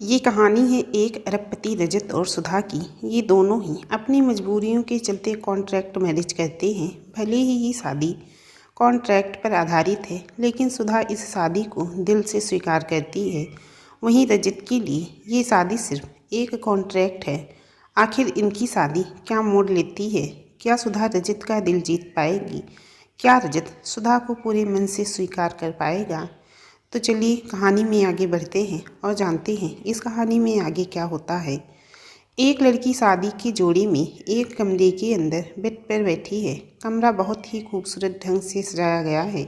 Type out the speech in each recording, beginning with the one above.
ये कहानी है एक अरबपति रजत और सुधा की। ये दोनों ही अपनी मजबूरियों के चलते कॉन्ट्रैक्ट मैरिज करते हैं। भले ही ये शादी कॉन्ट्रैक्ट पर आधारित है, लेकिन सुधा इस शादी को दिल से स्वीकार करती है। वहीं रजत के लिए ये शादी सिर्फ एक कॉन्ट्रैक्ट है। आखिर इनकी शादी क्या मोड़ लेती है? क्या सुधा रजत का दिल जीत पाएगी? क्या रजत सुधा को पूरे मन से स्वीकार कर पाएगा? तो चलिए कहानी में आगे बढ़ते हैं और जानते हैं इस कहानी में आगे क्या होता है। एक लड़की शादी की जोड़ी में एक कमरे के अंदर बेड पर बैठी है। कमरा बहुत ही खूबसूरत ढंग से सजाया गया है।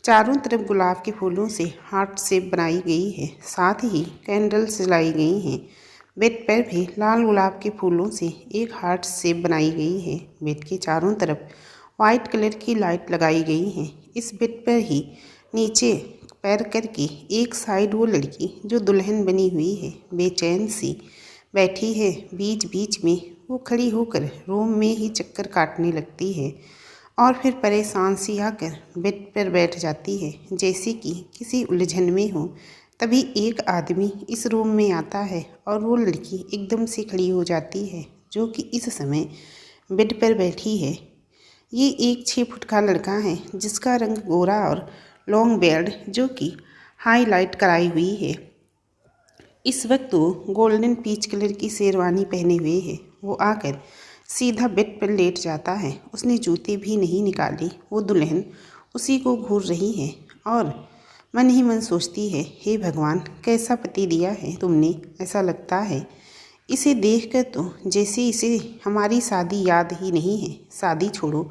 चारों तरफ गुलाब के फूलों से हार्ट शेप बनाई गई है। साथ ही कैंडल्स जलाई गई हैं। बेड पर भी लाल गुलाब के फूलों से एक हार्ट शेप बनाई गई है। बेड के चारों तरफ वाइट कलर की लाइट लगाई गई है। इस बेड पर ही नीचे पैर करके एक साइड वो लड़की जो दुल्हन बनी हुई है बेचैन सी बैठी है। बीच बीच में वो खड़ी होकर रूम में ही चक्कर काटने लगती है और फिर परेशान सी आकर बेड पर बैठ जाती है जैसे कि किसी उलझन में हो। तभी एक आदमी इस रूम में आता है और वो लड़की एकदम से खड़ी हो जाती है जो कि इस समय बेड पर बैठी है। ये एक 6 फुट का लड़का है जिसका रंग गोरा और लॉन्ग बियर्ड जो कि हाईलाइट कराई हुई है। इस वक्त वो गोल्डन पीच कलर की शेरवानी पहने हुए है। वो आकर सीधा बेड पर लेट जाता है। उसने जूते भी नहीं निकाले। वो दुल्हन उसी को घूर रही है और मन ही मन सोचती है, हे भगवान, कैसा पति दिया है तुमने। ऐसा लगता है इसे देखकर तो जैसे इसे हमारी शादी याद ही नहीं है। शादी छोड़ो,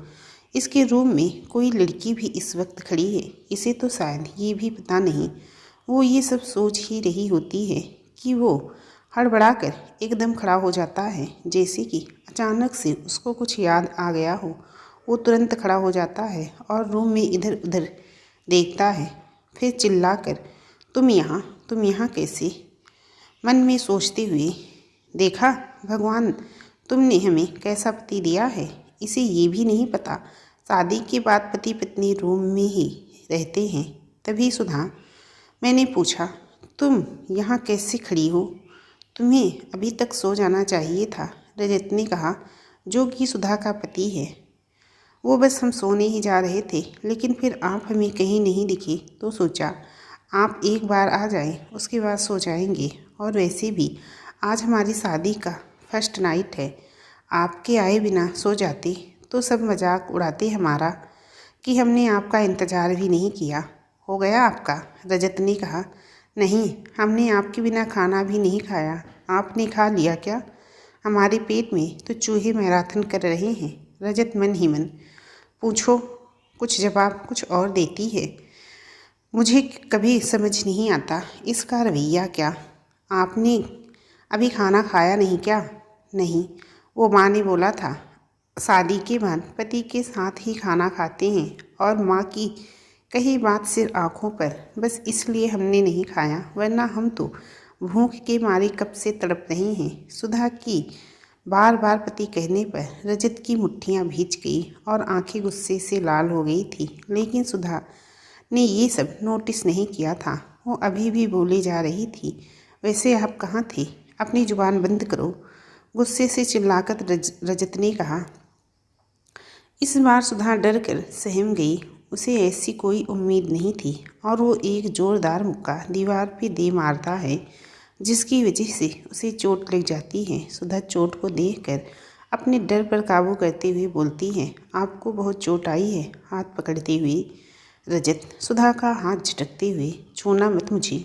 इसके रूम में कोई लड़की भी इस वक्त खड़ी है। इसे तो शायद ये भी पता नहीं। वो ये सब सोच ही रही होती है कि वो हड़बड़ाकर एकदम खड़ा हो जाता है जैसे कि अचानक से उसको कुछ याद आ गया हो। वो तुरंत खड़ा हो जाता है और रूम में इधर उधर देखता है। फिर चिल्लाकर, तुम यहाँ कैसे? मन में सोचते हुए, देखा भगवान, तुमने हमें कैसा पति दिया है। इसे ये भी नहीं पता शादी के बाद पति पत्नी रूम में ही रहते हैं। तभी सुधा, मैंने पूछा, तुम यहाँ कैसे खड़ी हो? तुम्हें अभी तक सो जाना चाहिए था। रजत ने कहा, जो कि सुधा का पति है। वो बस हम सोने ही जा रहे थे, लेकिन फिर आप हमें कहीं नहीं दिखे तो सोचा आप एक बार आ जाएं, उसके बाद सो जाएंगे। और वैसे भी आज हमारी शादी का फर्स्ट नाइट है। आपके आए बिना सो जाते तो सब मजाक उड़ाते हमारा कि हमने आपका इंतज़ार भी नहीं किया। हो गया आपका? रजत ने कहा, नहीं, हमने आपके बिना खाना भी नहीं खाया। आपने खा लिया क्या? हमारे पेट में तो चूहे मैराथन कर रहे हैं। रजत मन ही मन, पूछो कुछ जवाब कुछ और देती है। मुझे कभी समझ नहीं आता इसका रवैया क्या। आपने अभी खाना खाया नहीं क्या? नहीं, वो माँ ने बोला था शादी के बाद पति के साथ ही खाना खाते हैं और माँ की कही बात सिर्फ आँखों पर, बस इसलिए हमने नहीं खाया, वरना हम तो भूख के मारे कब से तड़प रहे हैं। सुधा की बार बार पति कहने पर रजत की मुट्ठियाँ भींच गई और आंखें गुस्से से लाल हो गई थी, लेकिन सुधा ने ये सब नोटिस नहीं किया था। वो अभी भी बोली जा रही थी, वैसे आप कहाँ थे? अपनी जुबान बंद करो, गुस्से से चिल्लाकर रजत ने कहा। इस बार सुधा डर कर सहम गई। उसे ऐसी कोई उम्मीद नहीं थी और वो एक जोरदार मुक्का दीवार पे दे मारता है जिसकी वजह से उसे चोट लग जाती है। सुधा चोट को देखकर अपने डर पर काबू करते हुए बोलती है, आपको बहुत चोट आई है? हाथ पकड़ते हुए रजत सुधा का हाथ झटकते हुए, छूना मत मुझे।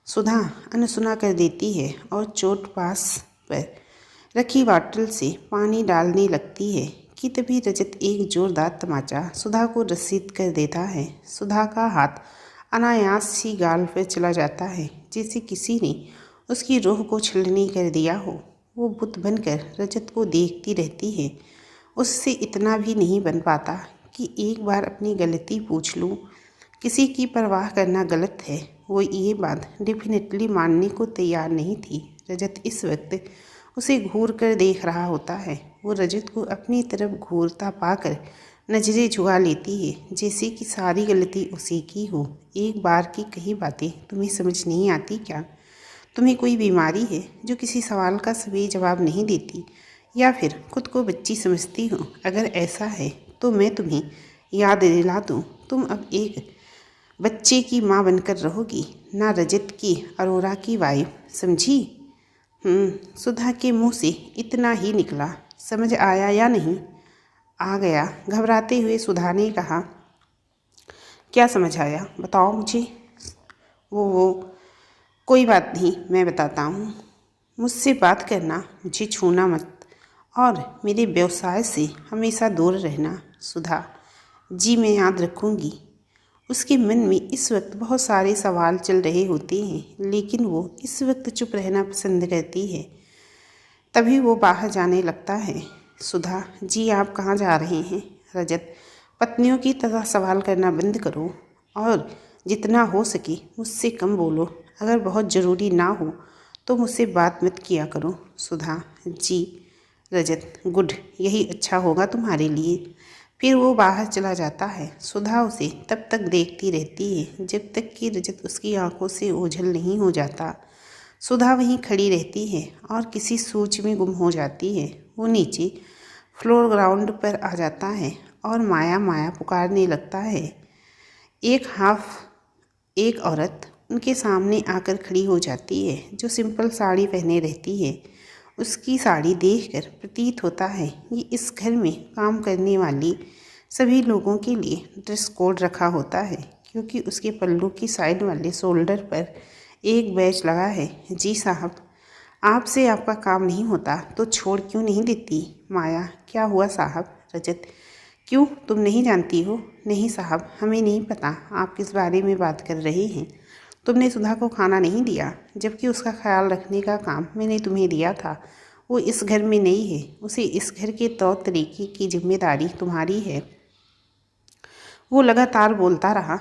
सुधा अनसुना कर देती है और चोट पास पर रखी बॉटल से पानी डालने लगती है कि तभी रजत एक जोरदार तमाचा सुधा को रसीद कर देता है। सुधा का हाथ अनायास सी गाल पर चला जाता है जैसे किसी ने उसकी रूह को छलनी कर दिया हो। वो बुत बनकर रजत को देखती रहती है। उससे इतना भी नहीं बन पाता कि एक बार अपनी गलती पूछ लूँ। किसी की परवाह करना गलत है, वो ये बात डेफिनेटली मानने को तैयार नहीं थी। रजत इस वक्त उसे घूर कर देख रहा होता है। वो रजत को अपनी तरफ घूरता पाकर नजरें झुका लेती है जैसे कि सारी गलती उसी की हो। एक बार की कही बातें तुम्हें समझ नहीं आती क्या? तुम्हें कोई बीमारी है जो किसी सवाल का सही जवाब नहीं देती, या फिर खुद को बच्ची समझती हो? अगर ऐसा है तो मैं तुम्हें याद दिला दूँ, तुम अब एक बच्चे की माँ बनकर रहोगी, ना रजत की, अरोरा की वाइफ, समझी? सुधा के मुंह से इतना ही निकला। समझ आया या नहीं? आ गया, घबराते हुए सुधा ने कहा। क्या समझ आया, बताओ मुझे। वो कोई बात नहीं, मैं बताता हूँ। मुझसे बात करना, मुझे छूना मत, और मेरे व्यवसाय से हमेशा दूर रहना, सुधा। जी मैं याद रखूँगी। उसके मन में इस वक्त बहुत सारे सवाल चल रहे होते हैं, लेकिन वो इस वक्त चुप रहना पसंद करती है। तभी वो बाहर जाने लगता है। सुधा, जी आप कहाँ जा रहे हैं? रजत, पत्नियों की तरह सवाल करना बंद करो, और जितना हो सके मुझसे कम बोलो। अगर बहुत ज़रूरी ना हो तो मुझसे बात मत किया करो। सुधा, जी। रजत, गुड, यही अच्छा होगा तुम्हारे लिए। फिर वो बाहर चला जाता है। सुधा उसे तब तक देखती रहती है जब तक कि रजत उसकी आंखों से ओझल नहीं हो जाता। सुधा वहीं खड़ी रहती है और किसी सोच में गुम हो जाती है। वो नीचे फ्लोर ग्राउंड पर आ जाता है और माया माया पुकारने लगता है। एक औरत उनके सामने आकर खड़ी हो जाती है, जो सिंपल साड़ी पहने रहती है। उसकी साड़ी देखकर प्रतीत होता है ये इस घर में काम करने वाली सभी लोगों के लिए ड्रेस कोड रखा होता है, क्योंकि उसके पल्लू की साइड वाले शोल्डर पर एक बैच लगा है। जी साहब, आपसे आपका काम नहीं होता तो छोड़ क्यों नहीं देती? माया, क्या हुआ साहब? रजत, क्यों, तुम नहीं जानती हो? नहीं साहब, हमें नहीं पता आप किस बारे में बात कर रहे हैं। तुमने सुधा को खाना नहीं दिया, जबकि उसका ख्याल रखने का काम मैंने तुम्हें दिया था। वो इस घर में नहीं है, उसे इस घर के तौर तरीके की जिम्मेदारी तुम्हारी है। वो लगातार बोलता रहा।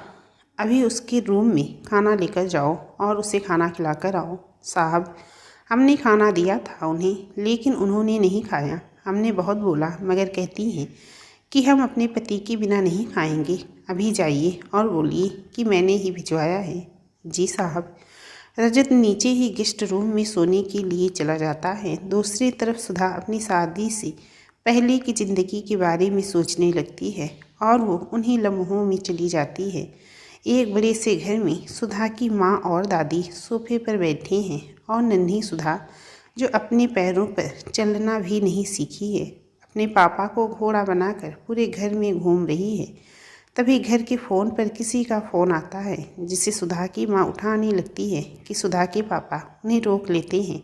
अभी उसके रूम में खाना लेकर जाओ और उसे खाना खिलाकर आओ। साहब, हमने खाना दिया था उन्हें, लेकिन उन्होंने नहीं खाया। हमने बहुत बोला, मगर कहती हैं कि हम अपने पति के बिना नहीं खाएंगे। अभी जाइए और बोलिए कि मैंने ही भिजवाया है। जी साहब। रजत नीचे ही गेस्ट रूम में सोने के लिए चला जाता है। दूसरी तरफ सुधा अपनी शादी से पहले की ज़िंदगी के बारे में सोचने लगती है, और वो उन्हीं लम्हों में चली जाती है। एक बड़े से घर में सुधा की माँ और दादी सोफे पर बैठे हैं, और नन्ही सुधा, जो अपने पैरों पर चलना भी नहीं सीखी है, अपने पापा को घोड़ा बनाकर पूरे घर में घूम रही है। तभी घर के फ़ोन पर किसी का फ़ोन आता है, जिसे सुधा की माँ उठाने लगती है कि सुधा के पापा उन्हें रोक लेते हैं।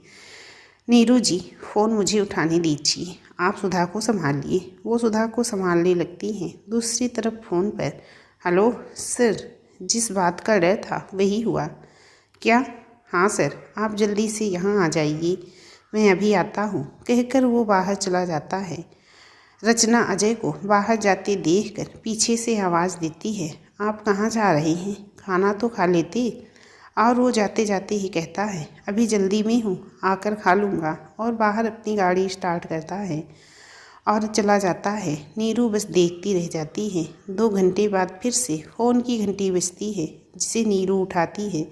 नीरू जी, फ़ोन मुझे उठाने दीजिए, आप सुधा को संभालिए। वो सुधा को संभालने लगती हैं। दूसरी तरफ फ़ोन पर, हेलो सर, जिस बात का डर था वही हुआ क्या? हाँ सर, आप जल्दी से यहाँ आ जाइए, मैं अभी आता हूँ, कहकर वो बाहर चला जाता है। रचना अजय को बाहर जाते देखकर पीछे से आवाज़ देती है, आप कहाँ जा रहे हैं? खाना तो खा लेते। और वो जाते जाते ही कहता है, अभी जल्दी में हूँ, आकर खा लूँगा, और बाहर अपनी गाड़ी स्टार्ट करता है और चला जाता है। नीरू बस देखती रह जाती है। 2 घंटे बाद फिर से फ़ोन की घंटी बजती है, जिसे नीरू उठाती है।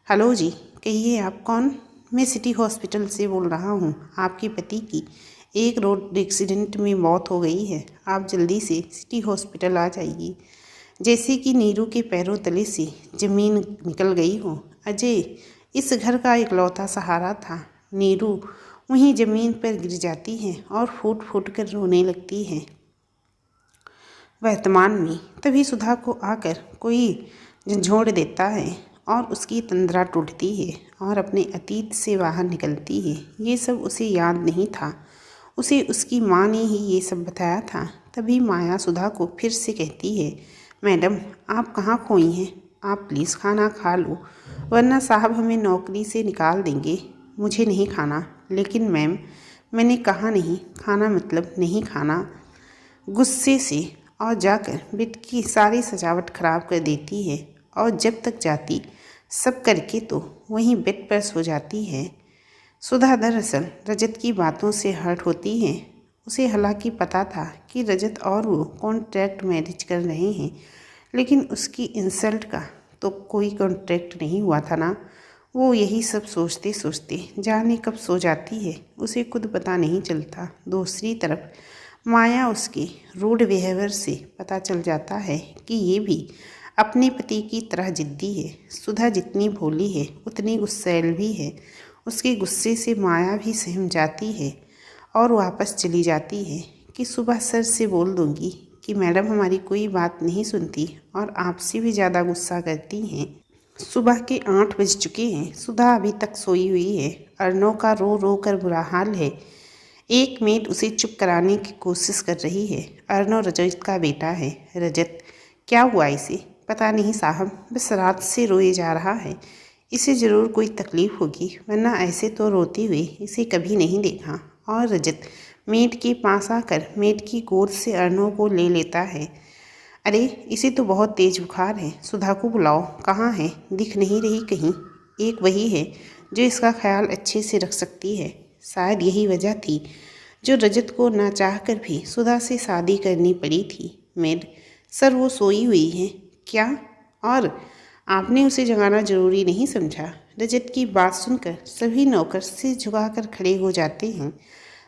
हेलो जी, कहिए आप कौन? मैं सिटी हॉस्पिटल से बोल रहा हूँ। आपके पति की एक रोड एक्सीडेंट में मौत हो गई है, आप जल्दी से सिटी हॉस्पिटल आ जाइए। जैसे कि नीरू के पैरों तले से ज़मीन निकल गई हो। अजय इस घर का इकलौता सहारा था। नीरू वहीं ज़मीन पर गिर जाती है और फूट फूट कर रोने लगती है। वर्तमान में तभी सुधा को आकर कोई झंझोड़ देता है और उसकी तंद्रा टूटती है और अपने अतीत से बाहर निकलती है। ये सब उसे याद नहीं था, उसे उसकी माँ ने ही ये सब बताया था। तभी माया सुधा को फिर से कहती है, मैडम आप कहाँ खोई हैं? आप प्लीज़ खाना खा लो, वरना साहब हमें नौकरी से निकाल देंगे। मुझे नहीं खाना। लेकिन मैम, मैंने कहा नहीं खाना मतलब नहीं खाना। गुस्से से और जाकर बेड की सारी सजावट खराब कर देती है, और जब तक जाती सब करके तो वहीं बेड पर सो जाती है। सुधा दरअसल रजत की बातों से हर्ट होती है। उसे हालांकि पता था कि रजत और वो कॉन्ट्रैक्ट मैरिज कर रहे हैं, लेकिन उसकी इंसल्ट का तो कोई कॉन्ट्रैक्ट नहीं हुआ था ना। वो यही सब सोचते सोचते जाने कब सो जाती है, उसे खुद पता नहीं चलता। दूसरी तरफ माया उसके रूड बिहेवियर से पता चल जाता है कि ये भी अपने पति की तरह जिद्दी है। सुधा जितनी भोली है उतनी गुस्सैल भी है। उसके गुस्से से माया भी सहम जाती है और वापस चली जाती है कि सुबह सर से बोल दूंगी कि मैडम हमारी कोई बात नहीं सुनती और आपसे भी ज़्यादा गुस्सा करती हैं। सुबह के 8 बज चुके हैं। सुधा अभी तक सोई हुई है। अर्नव का रो रो कर बुरा हाल है। एक मेड उसे चुप कराने की कोशिश कर रही है। अर्नव रजत का बेटा है। रजत, क्या हुआ इसे? पता नहीं साहब, बस रात से रोए जा रहा है। इसे ज़रूर कोई तकलीफ़ होगी, वरना ऐसे तो रोते हुए इसे कभी नहीं देखा। और रजत मेड के पास आकर मेड की गोद से अर्नव को ले लेता है। अरे, इसे तो बहुत तेज बुखार है। सुधा को बुलाओ। कहाँ है? दिख नहीं रही कहीं। एक वही है जो इसका ख्याल अच्छे से रख सकती है। शायद यही वजह थी जो रजत को ना चाहकर भी सुधा से शादी करनी पड़ी थी। मेड, सर वो सोई हुई है। क्या? और आपने उसे जगाना जरूरी नहीं समझा? रजत की बात सुनकर सभी नौकर सिर झुकाकर खड़े हो जाते हैं।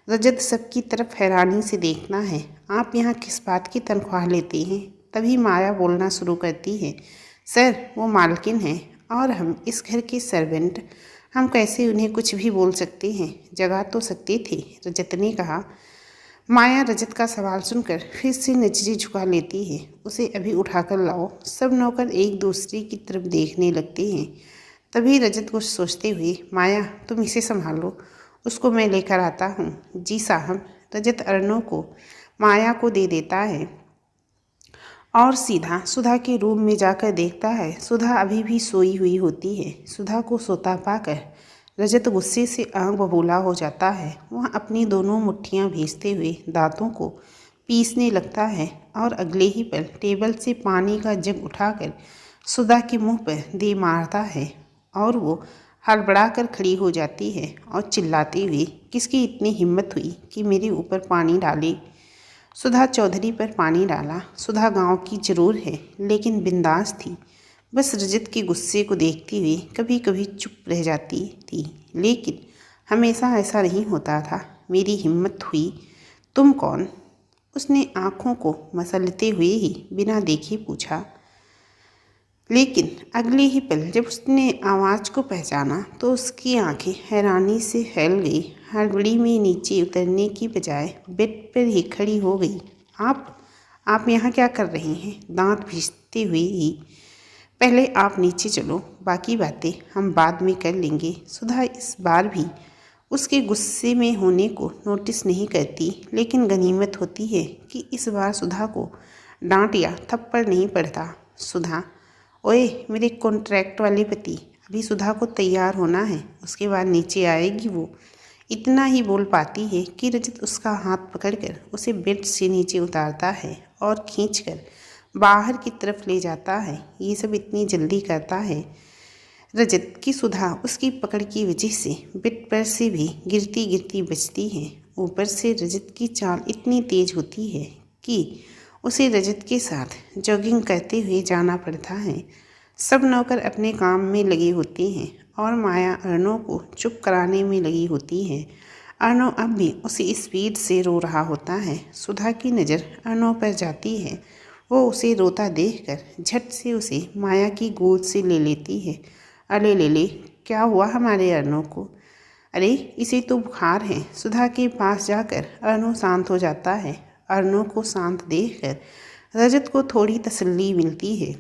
रजत सबकी तरफ हैरानी से देखना है। आप यहाँ किस बात की तनख्वाह लेते हैं? तभी माया बोलना शुरू करती है। सर, वो मालकिन हैं और हम इस घर के सर्वेंट। हम कैसे उन्हें कुछ भी बोल सकते हैं? जगा तो सकते थे, रजत ने कहा। माया रजत का सवाल सुनकर फिर से नजरें झुका लेती है। उसे अभी उठाकर लाओ। सब नौकर एक दूसरे की तरफ देखने लगते हैं। तभी रजत कुछ सोचते हुए, माया तुम इसे संभालो, उसको मैं लेकर आता हूँ। जी साहब। रजत अर्नव को माया को दे देता है और सीधा सुधा के रूम में जाकर देखता है। सुधा अभी भी सोई हुई होती है। सुधा को सोता पाकर रजत गुस्से से आग बबूला हो जाता है। वह अपनी दोनों मुट्ठियां भींचते हुए दांतों को पीसने लगता है और अगले ही पल टेबल से पानी का जग उठाकर सुधा के मुंह पर दे मारता है और वो हड़बड़ा कर खड़ी हो जाती है और चिल्लाती हुई, किसकी इतनी हिम्मत हुई कि मेरे ऊपर पानी डाले? सुधा चौधरी पर पानी डाला। सुधा गांव की जरूर है, लेकिन बिंदास थी। बस रजत के गुस्से को देखती हुई कभी कभी चुप रह जाती थी, लेकिन हमेशा ऐसा नहीं होता था। मेरी हिम्मत हुई। तुम कौन? उसने आंखों को मसलते हुए ही बिना देखे पूछा। लेकिन अगले ही पल जब उसने आवाज़ को पहचाना तो उसकी आंखें हैरानी से फैल गई। हड़बड़ी में नीचे उतरने की बजाय बेड पर ही खड़ी हो गई। आप यहाँ क्या कर रही हैं? दांत भींचते हुए ही, पहले आप नीचे चलो, बाकी बातें हम बाद में कर लेंगे। सुधा इस बार भी उसके गुस्से में होने को नोटिस नहीं करती, लेकिन गनीमत होती है कि इस बार सुधा को डांट या थप्पड़ नहीं पड़ता। सुधा, ओए मेरे कॉन्ट्रैक्ट वाले पति, अभी सुधा को तैयार होना है, उसके बाद नीचे आएगी वो। इतना ही बोल पाती है कि रजत उसका हाथ पकड़कर उसे बेड से नीचे उतारता है और खींचकर बाहर की तरफ ले जाता है। ये सब इतनी जल्दी करता है रजत की सुधा उसकी पकड़ की वजह से बेड पर से भी गिरती गिरती बचती है। ऊपर से रजत की चाल इतनी तेज होती है कि उसे रजत के साथ जॉगिंग करते हुए जाना पड़ता है। सब नौकर अपने काम में लगे होते हैं और माया अर्नव को चुप कराने में लगी होती है। अर्नव अब भी उसी स्पीड से रो रहा होता है। सुधा की नज़र अर्नव पर जाती है। वो उसे रोता देखकर झट से उसे माया की गोद से ले लेती है। अरे ले, क्या हुआ हमारे अर्नव को? अरे, इसे तो बुखार है। सुधा के पास जाकर अर्नव शांत हो जाता है। अर्नव को शांत देखकर रजत को थोड़ी तसल्ली मिलती है।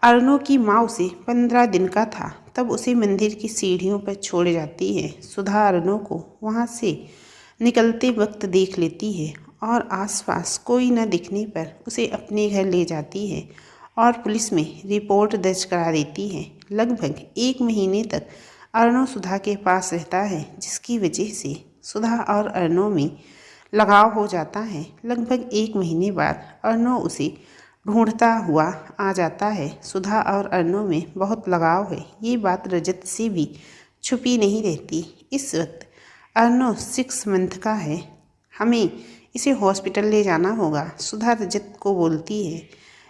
अर्नव की माँ उसे 15 दिन का था तब उसे मंदिर की सीढ़ियों पर छोड़ जाती है। सुधा अर्नव को वहाँ से निकलते वक्त देख लेती है और आसपास कोई न दिखने पर उसे अपने घर ले जाती है और पुलिस में रिपोर्ट दर्ज करा देती है। लगभग 1 महीने तक अर्नव सुधा के पास रहता है, जिसकी वजह से सुधा और अर्नव में लगाव हो जाता है। लगभग 1 महीने बाद अर्नव उसे ढूंढता हुआ आ जाता है। सुधा और अर्नव में बहुत लगाव है, ये बात रजत से भी छुपी नहीं रहती। इस वक्त अर्नव 6 मंथ का है। हमें इसे हॉस्पिटल ले जाना होगा, सुधा रजत को बोलती है।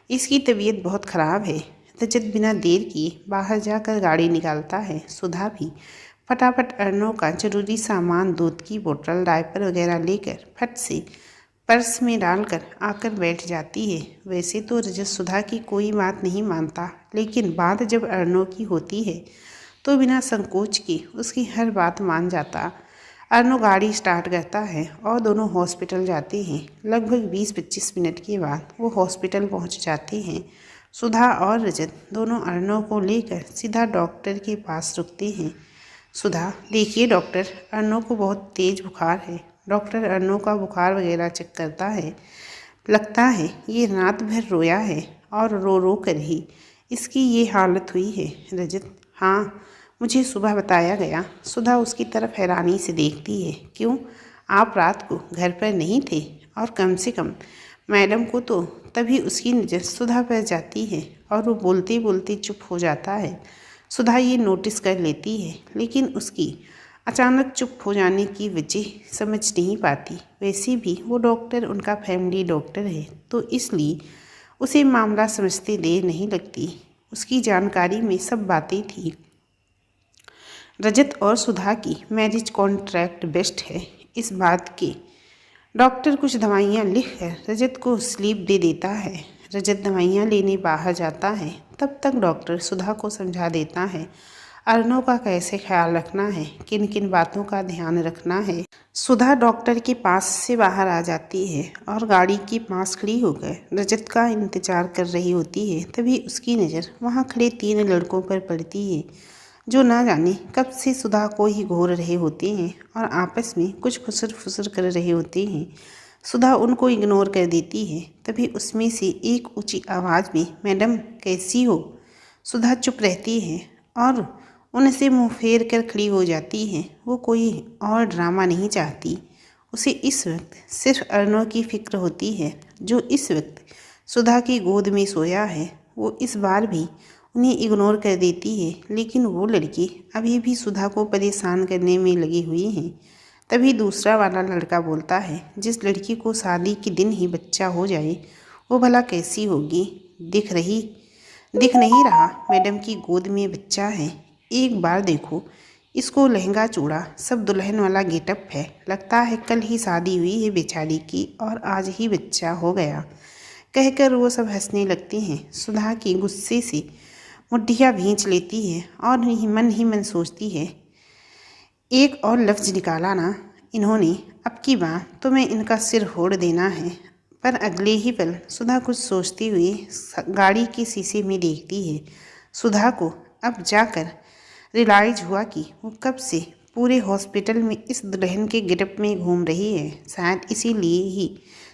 इसकी तबीयत बहुत ख़राब है। रजत बिना देर किए बाहर जाकर गाड़ी निकालता है। सुधा भी फटाफट अर्नव का जरूरी सामान, दूध की बोतल, डायपर वगैरह लेकर फट से पर्स में डालकर आकर बैठ जाती है। वैसे तो रजत सुधा की कोई बात नहीं मानता, लेकिन बात जब अर्नव की होती है तो बिना संकोच के उसकी हर बात मान जाता। अर्नव गाड़ी स्टार्ट करता है और दोनों हॉस्पिटल जाते हैं। लगभग 20-25 मिनट के बाद वो हॉस्पिटल पहुंच जाते हैं। सुधा और रजत दोनों अर्नव को लेकर सीधा डॉक्टर के पास रुकते हैं। सुधा, देखिए डॉक्टर, अर्नव को बहुत तेज़ बुखार है। डॉक्टर अर्नव का बुखार वगैरह चेक करता है। लगता है ये रात भर रोया है और रो रो कर ही इसकी ये हालत हुई है। रजत, हाँ, मुझे सुबह बताया गया। सुधा उसकी तरफ हैरानी से देखती है। क्यों, आप रात को घर पर नहीं थे? और कम से कम मैडम को तो। तभी उसकी नज़र सुधा पर जाती है और वो बोलते बोलते चुप हो जाता है। सुधा ये नोटिस कर लेती है, लेकिन उसकी अचानक चुप हो जाने की वजह समझ नहीं पाती। वैसे भी वो डॉक्टर उनका फैमिली डॉक्टर है, तो इसलिए उसे मामला समझते देर नहीं लगती। उसकी जानकारी में सब बातें थी। रजत और सुधा की मैरिज कॉन्ट्रैक्ट बेस्ट है, इस बात के डॉक्टर कुछ दवाइयाँ लिखकर रजत को स्लीप दे देता है। रजत दवाइयाँ लेने बाहर जाता है। तब तक डॉक्टर सुधा को समझा देता है अर्नव का कैसे ख्याल रखना है, किन किन बातों का ध्यान रखना है। सुधा डॉक्टर के पास से बाहर आ जाती है और गाड़ी के पास खड़ी होकर रजत का इंतजार कर रही होती है। तभी उसकी नज़र वहाँ खड़े 3 लड़कों पर पड़ती है, जो ना जाने कब से सुधा को ही घूर रहे होते हैं और आपस में कुछ खुसर फुसर कर रहे होते हैं। सुधा उनको इग्नोर कर देती है। तभी उसमें से एक ऊंची आवाज़ में, मैडम कैसी हो? सुधा चुप रहती है और उनसे मुंह फेर कर खड़ी हो जाती है। वो कोई और ड्रामा नहीं चाहती। उसे इस वक्त सिर्फ अर्नव की फिक्र होती है, जो इस वक्त सुधा की गोद में सोया है। वो इस बार भी उन्हें इग्नोर कर देती है, लेकिन वो लड़की अभी भी सुधा को परेशान करने में लगी हुई हैं। तभी दूसरा वाला लड़का बोलता है, जिस लड़की को शादी के दिन ही बच्चा हो जाए वो भला कैसी होगी? दिख नहीं रहा मैडम की गोद में बच्चा है? एक बार देखो इसको, लहंगा चूड़ा सब दुल्हन वाला गेटअप है। लगता है कल ही शादी हुई है बेचारी की और आज ही बच्चा हो गया। कहकर वो सब हंसने लगते हैं। सुधा की गुस्से से मुठ्ठियाँ भींच लेती है और ही मन सोचती है, एक और लफ्ज़ निकाला ना इन्होंने, अब की बार तो मैं इनका सिर फोड़ देना है। पर अगले ही पल सुधा कुछ सोचते हुए गाड़ी के शीशे में देखती है। सुधा को अब जाकर रियलाइज हुआ कि वो कब से पूरे हॉस्पिटल में इस दुल्हन के गेटअप में घूम रही है। शायद इसीलिए ही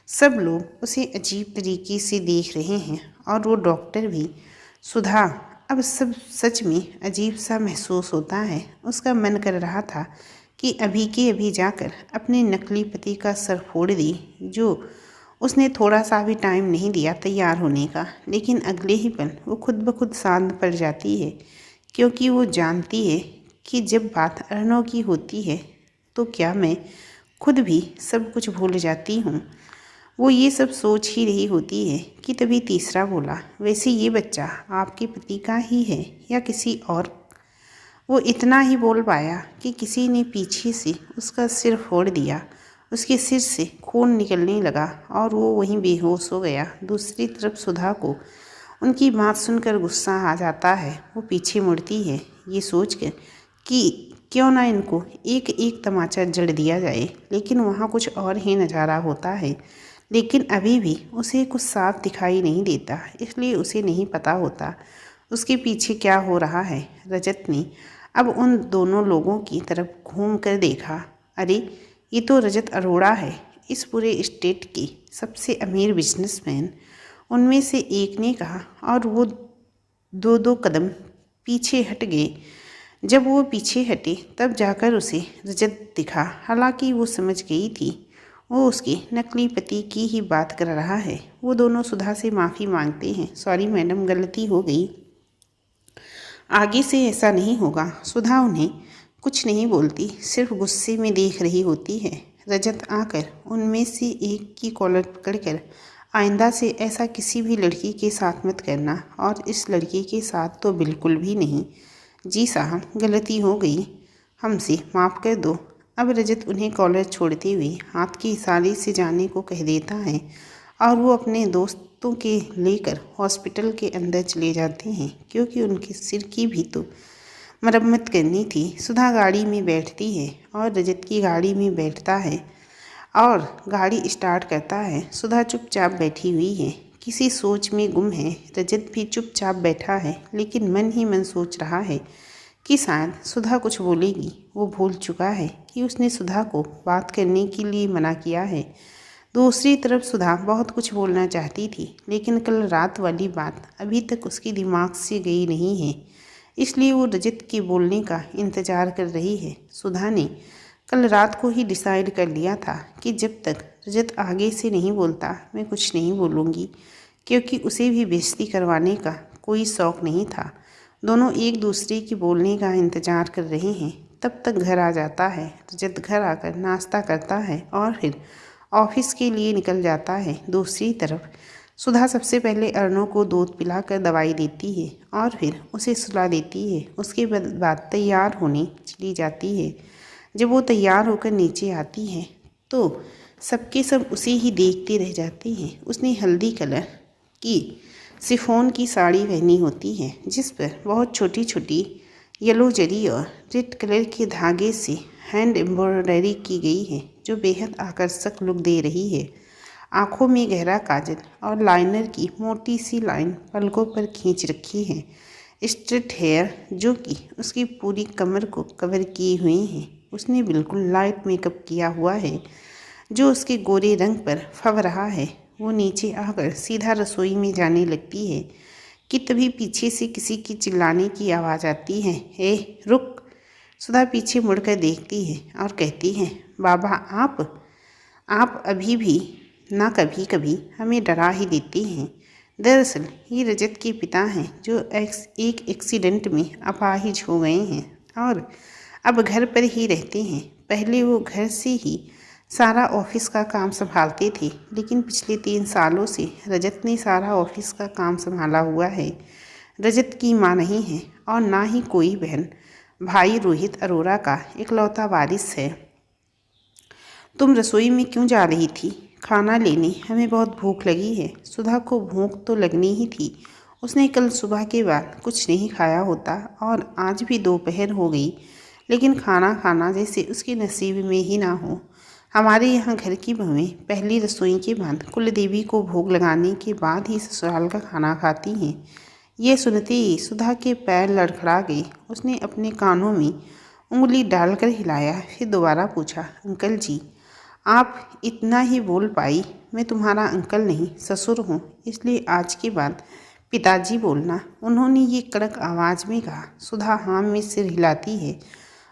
सब लोग उसे अजीब तरीके से देख रहे हैं और वो डॉक्टर भी। सुधा अब सब सच में अजीब सा महसूस होता है। उसका मन कर रहा था कि अभी के अभी जाकर अपने नकली पति का सर फोड़ दी, जो उसने थोड़ा सा भी टाइम नहीं दिया तैयार होने का। लेकिन अगले ही पल वो खुद ब खुद शांत पड़ जाती है, क्योंकि वो जानती है कि जब बात अर्नव की होती है तो क्या मैं खुद भी सब कुछ भूल जाती हूँ। वो ये सब सोच ही रही होती है कि तभी तीसरा बोला, वैसे ये बच्चा आपके पति का ही है या किसी और? वो इतना ही बोल पाया कि किसी ने पीछे से उसका सिर फोड़ दिया। उसके सिर से खून निकलने लगा और वो वहीं बेहोश हो गया। दूसरी तरफ सुधा को उनकी बात सुनकर गुस्सा आ जाता है। वो पीछे मुड़ती है, ये सोचकर कि क्यों ना इनको एक एक तमाचा जड़ दिया जाए। लेकिन वहाँ कुछ और ही नज़ारा होता है। लेकिन अभी भी उसे कुछ साफ दिखाई नहीं देता, इसलिए उसे नहीं पता होता उसके पीछे क्या हो रहा है। रजत ने अब उन दोनों लोगों की तरफ घूम कर देखा। अरे, ये तो रजत अरोड़ा है, इस पूरे स्टेट के सबसे अमीर बिजनेसमैन उनमें से एक ने कहा। और वो 2-2 कदम पीछे हट गए। जब वो पीछे हटे तब जाकर उसे रजत दिखा। हालांकि वो समझ गई थी वो उसके नकली पति की ही बात कर रहा है। वो दोनों सुधा से माफ़ी मांगते हैं, सॉरी मैडम, गलती हो गई, आगे से ऐसा नहीं होगा। सुधा उन्हें कुछ नहीं बोलती, सिर्फ गुस्से में देख रही होती है। रजत आकर उनमें से एक की कॉलर पकड़कर आइंदा से ऐसा किसी भी लड़की के साथ मत करना, और इस लड़की के साथ तो बिल्कुल भी नहीं। जी साहब, गलती हो गई, हमसे माफ़ कर दो। अब रजत उन्हें कॉलर छोड़ते हुए हाथ के इशारे से जाने को कह देता है और वो अपने दोस्तों के लेकर हॉस्पिटल के अंदर चले जाते हैं, क्योंकि उनके सिर की भी तो मरम्मत करनी थी। सुधा गाड़ी में बैठती है और रजत की गाड़ी में बैठता है और गाड़ी स्टार्ट करता है। सुधा चुपचाप बैठी हुई है, किसी सोच में गुम है। रजत भी चुपचाप बैठा है, लेकिन मन ही मन सोच रहा है कि शायद सुधा कुछ बोलेगी। वो भूल चुका है कि उसने सुधा को बात करने के लिए मना किया है। दूसरी तरफ सुधा बहुत कुछ बोलना चाहती थी, लेकिन कल रात वाली बात अभी तक उसके दिमाग से गई नहीं है, इसलिए वो रजत के बोलने का इंतज़ार कर रही है। सुधा ने कल रात को ही डिसाइड कर लिया था कि जब तक रजत आगे से नहीं बोलता मैं कुछ नहीं बोलूँगी, क्योंकि उसे भी बेइज्जती करवाने का कोई शौक़ नहीं था। दोनों एक दूसरे के बोलने का इंतज़ार कर रहे हैं। तब तक घर आ जाता है। रजत घर आकर नाश्ता करता है और फिर ऑफिस के लिए निकल जाता है। दूसरी तरफ सुधा सबसे पहले अर्नव को दूध पिलाकर दवाई देती है और फिर उसे सुला देती है। उसके बाद तैयार होने चली जाती है। जब वो तैयार होकर नीचे आती है तो सबके सब उसे ही देखते रह जाते हैं। उसने हल्दी कलर की शिफॉन की साड़ी पहनी होती है, जिस पर बहुत छोटी छोटी येलो जरी और रेड कलर के धागे से हैंड एम्ब्रॉयडरी की गई है, जो बेहद आकर्षक लुक दे रही है। आँखों में गहरा काजल और लाइनर की मोटी सी लाइन पलकों पर खींच रखी है। स्ट्रेट हेयर जो कि उसकी पूरी कमर को कवर किए हुए हैं। उसने बिल्कुल लाइट मेकअप किया हुआ है, जो उसके गोरे रंग पर फब रहा है। वो नीचे आकर सीधा रसोई में जाने लगती है कि तभी पीछे से किसी की चिल्लाने की आवाज़ आती है। ए रुक! सुधा पीछे मुड़कर देखती है और कहती है, बाबा आप अभी भी ना कभी कभी हमें डरा ही देते हैं। दरअसल ये रजत के पिता हैं, जो एक एक्सीडेंट में अपाहिज हो गए हैं और अब घर पर ही रहते हैं। पहले वो घर से ही सारा ऑफिस का काम संभालते थे, लेकिन पिछले 3 सालों से रजत ने सारा ऑफिस का काम संभाला हुआ है। रजत की माँ नहीं है और ना ही कोई बहन। भाई रोहित अरोरा का इकलौता वारिस है। तुम रसोई में क्यों जा रही थी? खाना लेने, हमें बहुत भूख लगी है। सुधा को भूख तो लगनी ही थी। उसने कल सुबह के बाद कुछ नहीं खाया होता और आज भी दोपहर हो गई, लेकिन खाना खाना जैसे उसके नसीब में ही ना हो। हमारे यहाँ घर की बहुएं पहली रसोई के बाद कुल देवी को भोग लगाने के बाद ही ससुराल का खाना खाती हैं। ये सुनते ही सुधा के पैर लड़खड़ा गए। उसने अपने कानों में उंगली डालकर हिलाया, फिर दोबारा पूछा, अंकल जी? आप इतना ही बोल पाई। मैं तुम्हारा अंकल नहीं ससुर हूँ, इसलिए आज के बाद पिताजी बोलना। उन्होंने ये कड़क आवाज़ में कहा। सुधा हाँ में सिर हिलाती है।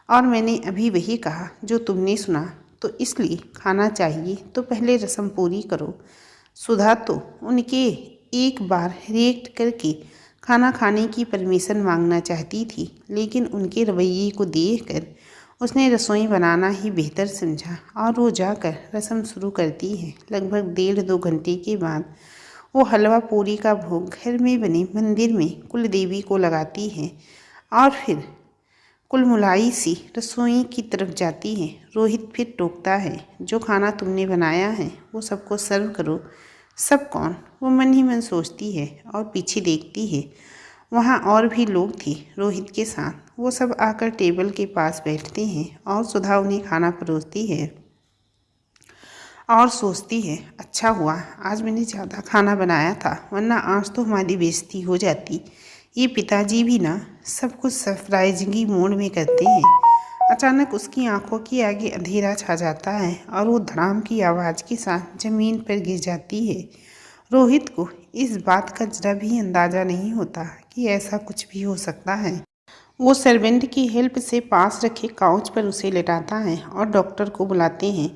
और मैंने अभी वही कहा जो तुमने सुना, तो इसलिए खाना चाहिए तो पहले रस्म पूरी करो। सुधा तो उनके एक बार रिएक्ट करके खाना खाने की परमिशन मांगना चाहती थी, लेकिन उनके रवैये को देखकर उसने रसोई बनाना ही बेहतर समझा और वो जाकर रस्म शुरू करती है। लगभग 1.5-2 घंटे के बाद वो हलवा पूरी का भोग घर में बने मंदिर में कुल देवी को लगाती है और फिर कुलमुलाई सी रसोई की तरफ जाती है। रोहित फिर टोकता है, जो खाना तुमने बनाया है वो सबको सर्व करो। सब कौन? वो मन ही मन सोचती है और पीछे देखती है। वहाँ और भी लोग थे रोहित के साथ। वो सब आकर टेबल के पास बैठते हैं और सुधा उन्हें खाना परोसती है और सोचती है, अच्छा हुआ आज मैंने ज़्यादा खाना बनाया था, वरना आज तो हमारी बेइज्जती हो जाती। ये पिताजी भी ना सब कुछ सरप्राइजिंग मोड में करते हैं। अचानक उसकी आंखों के आगे अंधेरा छा जाता है और वो धड़ाम की आवाज़ के साथ ज़मीन पर गिर जाती है। रोहित को इस बात का जरा भी अंदाज़ा नहीं होता कि ऐसा कुछ भी हो सकता है। वो सर्वेंट की हेल्प से पास रखे काउच पर उसे लेटाता है और डॉक्टर को बुलाते हैं।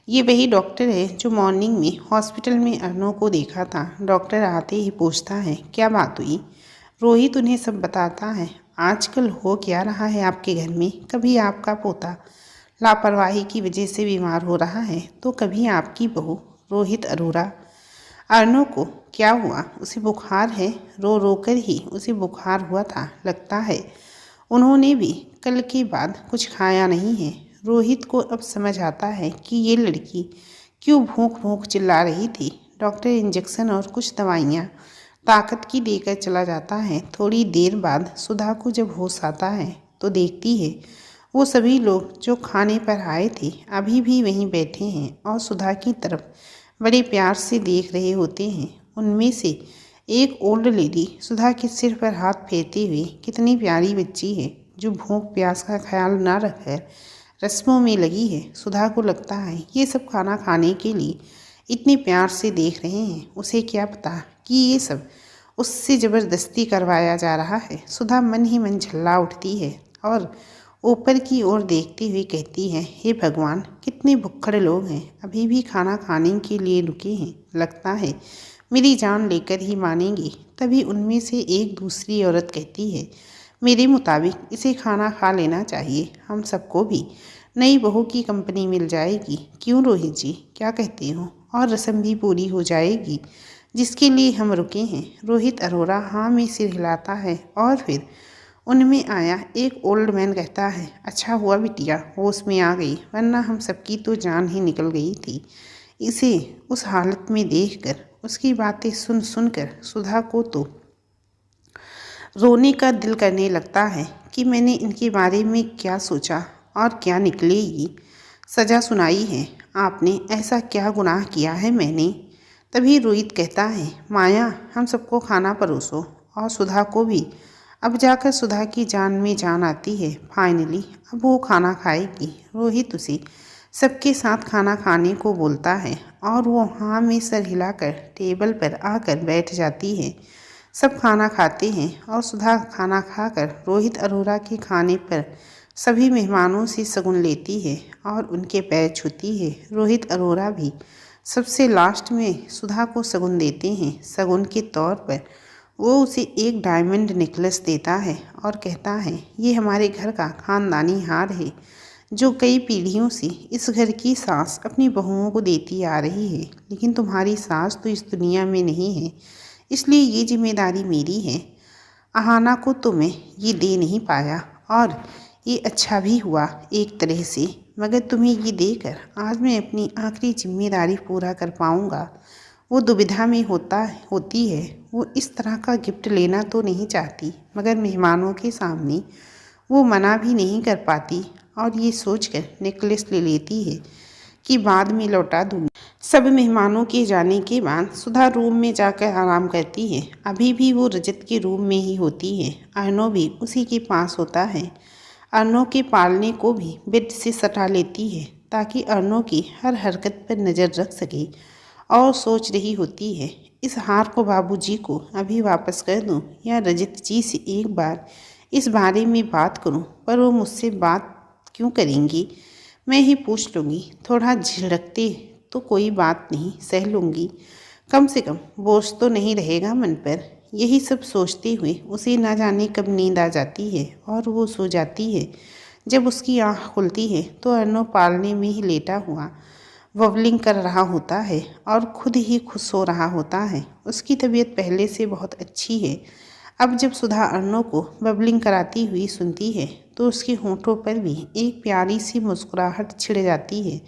ये वही डॉक्टर है जो मॉर्निंग में हॉस्पिटल में अर्नव को देखा था। डॉक्टर आते ही पूछता है, क्या बात हुई? रोहित उन्हें सब बताता है। आजकल हो क्या रहा है आपके घर में? कभी आपका पोता लापरवाही की वजह से बीमार हो रहा है, तो कभी आपकी बहू रोहित अरोरा अर्नो को क्या हुआ? उसे बुखार है? रो रो कर ही उसे बुखार हुआ था लगता है। उन्होंने भी कल के बाद कुछ खाया नहीं है। रोहित को अब समझ आता है कि ये लड़की क्यों भूख भूख चिल्ला रही थी। डॉक्टर इंजेक्शन और कुछ दवाइयाँ ताकत की देकर चला जाता है। थोड़ी देर बाद सुधा को जब होश आता है तो देखती है वो सभी लोग जो खाने पर आए थे अभी भी वहीं बैठे हैं और सुधा की तरफ बड़े प्यार से देख रहे होते हैं। उनमें से एक ओल्ड लेडी सुधा के सिर पर हाथ फेरते हुए, कितनी प्यारी बच्ची है जो भूख प्यास का ख्याल ना रखकर रस्मों में लगी है। सुधा को लगता है ये सब खाना खाने के लिए इतने प्यार से देख रहे हैं। उसे क्या पता कि ये सब उससे ज़बरदस्ती करवाया जा रहा है। सुधा मन ही मन झल्ला उठती है और ऊपर की ओर देखते हुए कहती है, हे भगवान, कितने भुक्खड़ लोग हैं, अभी भी खाना खाने के लिए रुके हैं। लगता है मेरी जान लेकर ही मानेंगे। तभी उनमें से एक दूसरी औरत कहती है, मेरे मुताबिक इसे खाना खा लेना चाहिए। हम सबको भी नई बहू की कंपनी मिल जाएगी। क्यों रोहित जी, क्या कहते हो? और रस्म भी पूरी हो जाएगी जिसके लिए हम रुके हैं। रोहित अरोरा हाँ में सिर हिलाता है और फिर उनमें आया एक ओल्ड मैन कहता है, अच्छा हुआ बिटिया होश में आ गई, वरना हम सबकी तो जान ही निकल गई थी। इसे उस हालत में देखकर, उसकी बातें सुन सुनकर सुधा को तो रोने का दिल करने लगता है कि मैंने इनके बारे में क्या सोचा और क्या निकलेगी सज़ा सुनाई है। आपने ऐसा क्या गुनाह किया है मैंने? तभी रोहित कहता है, माया, हम सबको खाना परोसो और सुधा को भी। अब जाकर सुधा की जान में जान आती है। फाइनली अब वो खाना खाएगी। रोहित उसे सबके साथ खाना खाने को बोलता है और वो हाँ में सर हिलाकर टेबल पर आकर बैठ जाती है। सब खाना खाते हैं और सुधा खाना खाकर रोहित अरोरा के खाने पर सभी मेहमानों से शगुन लेती है और उनके पैर छूती है। रोहित अरोरा भी सबसे लास्ट में सुधा को शगुन देते हैं। शगुन के तौर पर वो उसे एक डायमंड नेकलेस देता है और कहता है, ये हमारे घर का खानदानी हार है जो कई पीढ़ियों से इस घर की सास अपनी बहुओं को देती आ रही है। लेकिन तुम्हारी सास तो इस दुनिया में नहीं है, इसलिए ये जिम्मेदारी मेरी है। अहाना को तो मैं ये दे नहीं पाया और ये अच्छा भी हुआ एक तरह से, मगर तुम्हें ये देकर आज मैं अपनी आखिरी जिम्मेदारी पूरा कर पाऊँगा। वो दुविधा में होती है। वो इस तरह का गिफ्ट लेना तो नहीं चाहती, मगर मेहमानों के सामने वो मना भी नहीं कर पाती और ये सोचकर नेकलेस ले लेती है कि बाद में लौटा दूँगी। सब मेहमानों के जाने के बाद सुधा रूम में जाकर आराम करती है। अभी भी वो रजत के रूम में ही होती है। अर्नो भी उसी के पास होता है। अर्नो के पालने को भी बेड से सटा लेती है ताकि अर्नो की हर हरकत पर नज़र रख सके और सोच रही होती है, इस हार को बाबूजी को अभी वापस कर दूं या रजत जी से एक बार इस बारे में बात करूं, पर वो मुझसे बात क्यों करेंगी? मैं ही पूछ लूँगी। थोड़ा झिड़कते तो कोई बात नहीं, सह लूँगी। कम से कम बोझ तो नहीं रहेगा मन पर। यही सब सोचते हुए उसे ना जाने कब नींद आ जाती है और वो सो जाती है। जब उसकी आँख खुलती है तो अर्नो पालने में ही लेटा हुआ बबलिंग कर रहा होता है और खुद ही खुश हो रहा होता है। उसकी तबीयत पहले से बहुत अच्छी है। अब जब सुधा अर्नो को बबलिंग कराती हुई सुनती है तो उसके होंठों पर भी एक प्यारी सी मुस्कुराहट छिड़ जाती है।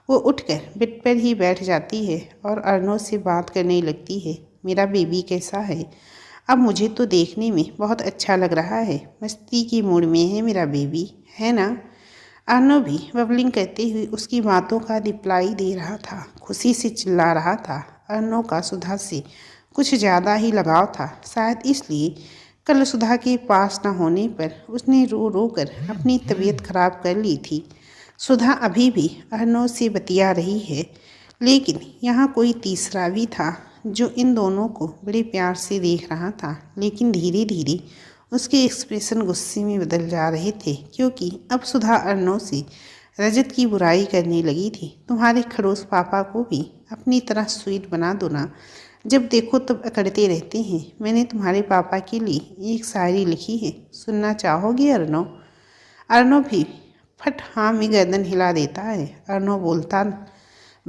वो उठकर बेड पर ही बैठ जाती है और अर्नो से बात करने लगती है, मेरा बेबी कैसा है? अब मुझे तो देखने में बहुत अच्छा लग रहा है। मस्ती की मूड में है मेरा बेबी, है ना? अर्नो भी बबलिंग करते हुए उसकी बातों का रिप्लाई दे रहा था। खुशी से चिल्ला रहा था। अर्नो का सुधा से कुछ ज़्यादा ही लगाव था। शायद इसलिए कल सुधा के पास न होने पर उसने रो रो कर अपनी तबीयत खराब कर ली थी। सुधा अभी भी अर्नो से बतिया रही है, लेकिन यहाँ कोई तीसरा भी था जो इन दोनों को बड़े प्यार से देख रहा था। लेकिन धीरे धीरे उसके एक्सप्रेशन गुस्से में बदल जा रहे थे, क्योंकि अब सुधा अर्नो से रजत की बुराई करने लगी थी। तुम्हारे खड़ूस पापा को भी अपनी तरह स्वीट बना दो ना, जब देखो तब अकड़ते रहते हैं। मैंने तुम्हारे पापा के लिए एक शायरी लिखी है, सुनना चाहोगे अर्नो? अर्नो भी फट हाँ में गर्दन हिला देता है। अर्नो बोलता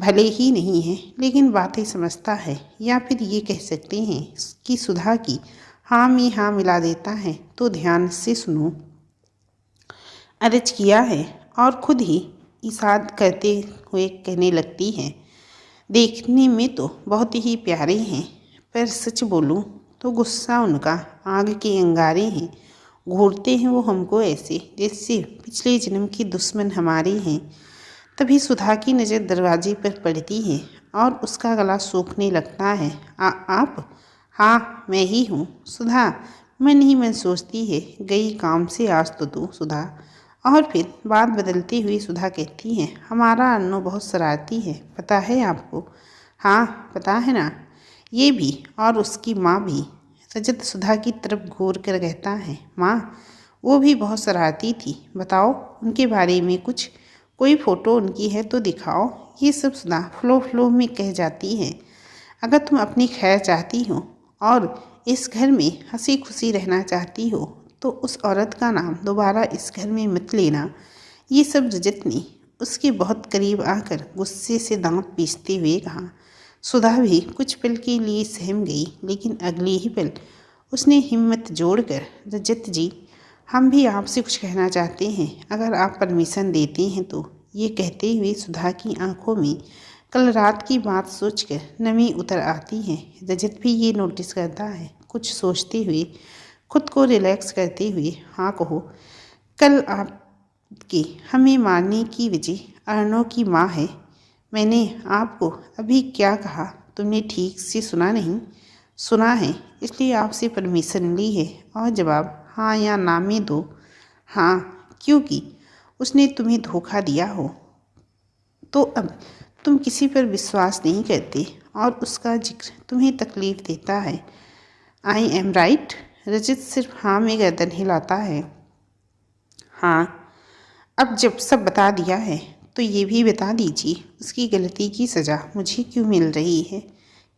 भले ही नहीं है लेकिन बातें समझता है, या फिर ये कह सकते हैं कि सुधा की हाँ में हाँ मिला देता है। तो ध्यान से सुनो। अर्ज किया है और खुद ही इशारा करते हुए कहने लगती हैं, देखने में तो बहुत ही प्यारे हैं, पर सच बोलूं तो गुस्सा उनका आग के अंगारे हैं। घूरते हैं वो हमको ऐसे जैसे पिछले जन्म की दुश्मन हमारे हैं। तभी सुधा की नज़र दरवाजे पर पड़ती है और उसका गला सूखने लगता है। आप? हाँ मैं ही हूँ सुधा। मन ही मन सोचती है, गई काम से आज तो तू सुधा। और फिर बात बदलती हुई सुधा कहती है, हमारा अन्नू बहुत शरारती है, पता है आपको? हाँ पता है ना। ये भी और उसकी माँ भी। रजत सुधा की तरफ घूर कर कहता है, माँ वो भी बहुत शरारती थी। बताओ उनके बारे में कुछ, कोई फ़ोटो उनकी है तो दिखाओ। ये सब सुधा फ्लो में कह जाती है। अगर तुम अपनी खैर चाहती हो और इस घर में हंसी खुशी रहना चाहती हो तो उस औरत का नाम दोबारा इस घर में मत लेना। ये सब रजत ने उसके बहुत करीब आकर गुस्से से दांत पीसते हुए कहा। सुधा भी कुछ पल के लिए सहम गई, लेकिन अगली ही पल उसने हिम्मत जोड़कर, रजत जी हम भी आपसे कुछ कहना चाहते हैं, अगर आप परमिशन देते हैं तो। ये कहते हुए सुधा की आंखों में कल रात की बात सोचकर नमी उतर आती है। रजत भी ये नोटिस करता है। कुछ सोचते हुए, खुद को रिलैक्स करते हुए, हाँ कहो। कल आपके हमें मारने की वजह अर्णव की माँ है। मैंने आपको अभी क्या कहा तुमने ठीक से सुना नहीं? सुना है, इसलिए आपसे परमिशन ली है। और जवाब हाँ या ना में दो। हाँ, क्योंकि उसने तुम्हें धोखा दिया हो तो अब तुम किसी पर विश्वास नहीं करते और उसका जिक्र तुम्हें तकलीफ देता है। I am right? रजत सिर्फ हाँ में गर्दन हिलाता है। हाँ, अब जब सब बता दिया है तो ये भी बता दीजिए उसकी गलती की सज़ा मुझे क्यों मिल रही है?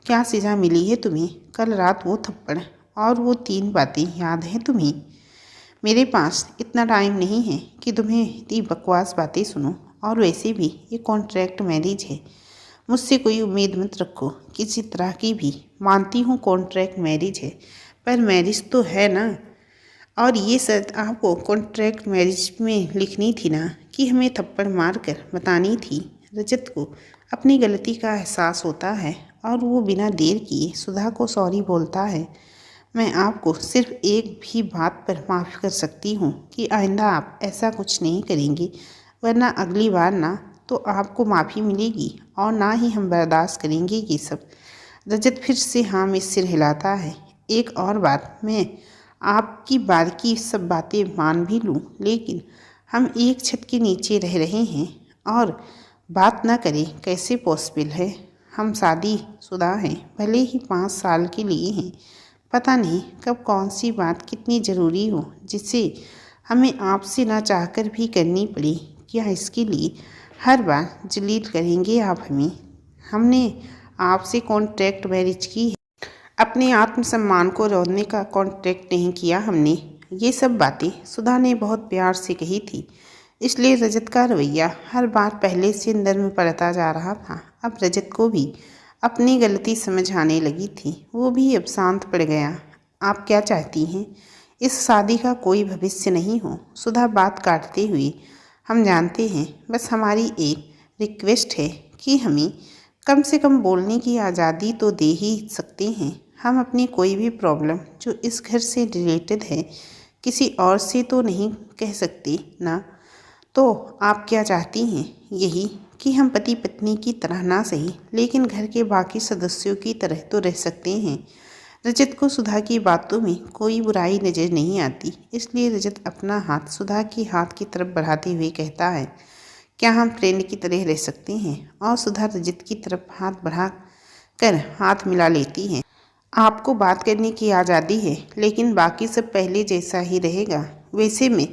क्या सज़ा मिली है तुम्हें? कल रात वो थप्पड़ और वो 3 बातें याद हैं तुम्हें? मेरे पास इतना टाइम नहीं है कि तुम्हें इतनी बकवास बातें सुनो, और वैसे भी ये कॉन्ट्रैक्ट मैरिज है। मुझसे कोई उम्मीद मत रखो किसी तरह की भी। मानती हूँ कॉन्ट्रैक्ट मैरिज है, पर मैरिज तो है ना। और ये शर्त आपको कॉन्ट्रैक्ट मैरिज में लिखनी थी ना, कि हमें थप्पड़ मार कर बतानी थी। रजत को अपनी गलती का एहसास होता है और वो बिना देर किए सुधा को सॉरी बोलता है। मैं आपको सिर्फ एक भी बात पर माफ़ कर सकती हूँ कि आइंदा आप ऐसा कुछ नहीं करेंगे, वरना अगली बार ना तो आपको माफ़ी मिलेगी और ना ही हम बर्दाश्त करेंगे ये सब। रजत फिर से हाँ में सिर हिलाता है। एक और बात, मैं आपकी बाकी सब बातें मान भी लूँ, लेकिन हम एक छत के नीचे रह रहे हैं और बात ना करें कैसे पॉसिबल है? हम शादीशुदा हैं, भले ही 5 साल के लिए हैं। पता नहीं कब कौन सी बात कितनी ज़रूरी हो जिसे हमें आपसे ना चाहकर भी करनी पड़ी। क्या इसके लिए हर बार जलील करेंगे आप हमें? हमने आपसे कॉन्ट्रैक्ट मैरिज की है, अपने आत्मसम्मान को रौंदने का कॉन्ट्रैक्ट नहीं किया हमने। ये सब बातें सुधा ने बहुत प्यार से कही थी, इसलिए रजत का रवैया हर बार पहले से नर्म पड़ता जा रहा था। अब रजत को भी अपनी गलती समझ आने लगी थी। वो भी अब शांत पड़ गया। आप क्या चाहती हैं? इस शादी का कोई भविष्य नहीं हो। सुधा बात काटते हुए, हम जानते हैं, बस हमारी एक रिक्वेस्ट है कि हमें कम से कम बोलने की आज़ादी तो दे ही सकते हैं। हम अपनी कोई भी प्रॉब्लम जो इस घर से रिलेटेड है किसी और से तो नहीं कह सकते ना। तो आप क्या चाहती हैं? यही कि हम पति पत्नी की तरह ना सही, लेकिन घर के बाकी सदस्यों की तरह तो रह सकते हैं। रजत को सुधा की बातों में कोई बुराई नज़र नहीं आती, इसलिए रजत अपना हाथ सुधा के हाथ की तरफ बढ़ाते हुए कहता है, क्या हम फ्रेंड की तरह रह सकते हैं? और सुधा रजत की तरफ हाथ बढ़ा कर हाथ मिला लेती है। आपको बात करने की आज़ादी है, लेकिन बाकी सब पहले जैसा ही रहेगा। वैसे मैं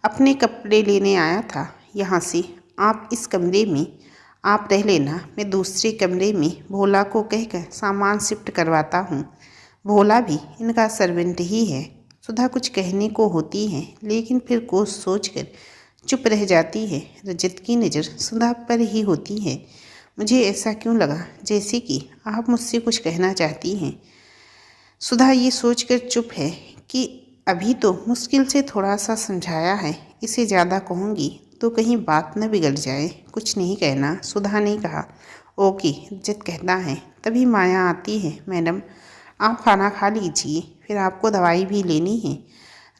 अपने कपड़े लेने आया था यहाँ से। आप इस कमरे में आप रह लेना, मैं दूसरे कमरे में भोला को कहकर सामान शिफ्ट करवाता हूँ। भोला भी इनका सर्वेंट ही है। सुधा कुछ कहने को होती है, लेकिन फिर कुछ सोचकर चुप रह जाती है। रजत की नज़र सुधा पर ही होती है। मुझे ऐसा क्यों लगा जैसे कि आप मुझसे कुछ कहना चाहती हैं। सुधा ये सोचकर चुप है कि अभी तो मुश्किल से थोड़ा सा समझाया है, इसे ज़्यादा कहूँगी तो कहीं बात न बिगड़ जाए। कुछ नहीं कहना, सुधा ने कहा। ओके, रजत कहता है। तभी माया आती है। मैडम, आप खाना खा लीजिए, फिर आपको दवाई भी लेनी है।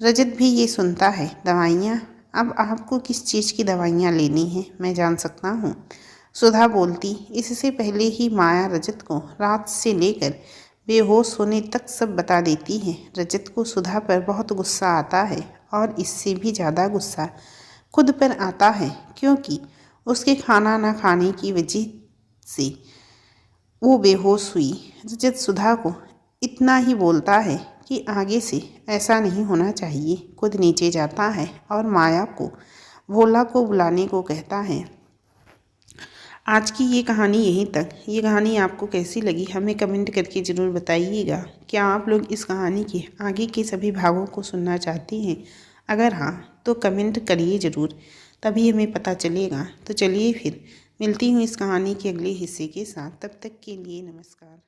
रजत भी ये सुनता है। दवाइयाँ? अब आपको किस चीज़ की दवाइयाँ लेनी हैं, मैं जान सकता हूँ? सुधा बोलती। इससे पहले ही माया रजत को रात से लेकर बेहोश होने तक सब बता देती है। रजत को सुधा पर बहुत गुस्सा आता है और इससे भी ज़्यादा गुस्सा खुद पर आता है, क्योंकि उसके खाना न खाने की वजह से वो बेहोश हुई। रजत सुधा को इतना ही बोलता है कि आगे से ऐसा नहीं होना चाहिए। खुद नीचे जाता है और माया को भोला को बुलाने को कहता है। आज की ये कहानी यहीं तक। ये कहानी आपको कैसी लगी हमें कमेंट करके ज़रूर बताइएगा। क्या आप लोग इस कहानी के आगे के सभी भागों को सुनना चाहते हैं? अगर हाँ तो कमेंट करिए ज़रूर, तभी हमें पता चलेगा। तो चलिए फिर मिलती हूँ इस कहानी के अगले हिस्से के साथ। तब तक के लिए नमस्कार।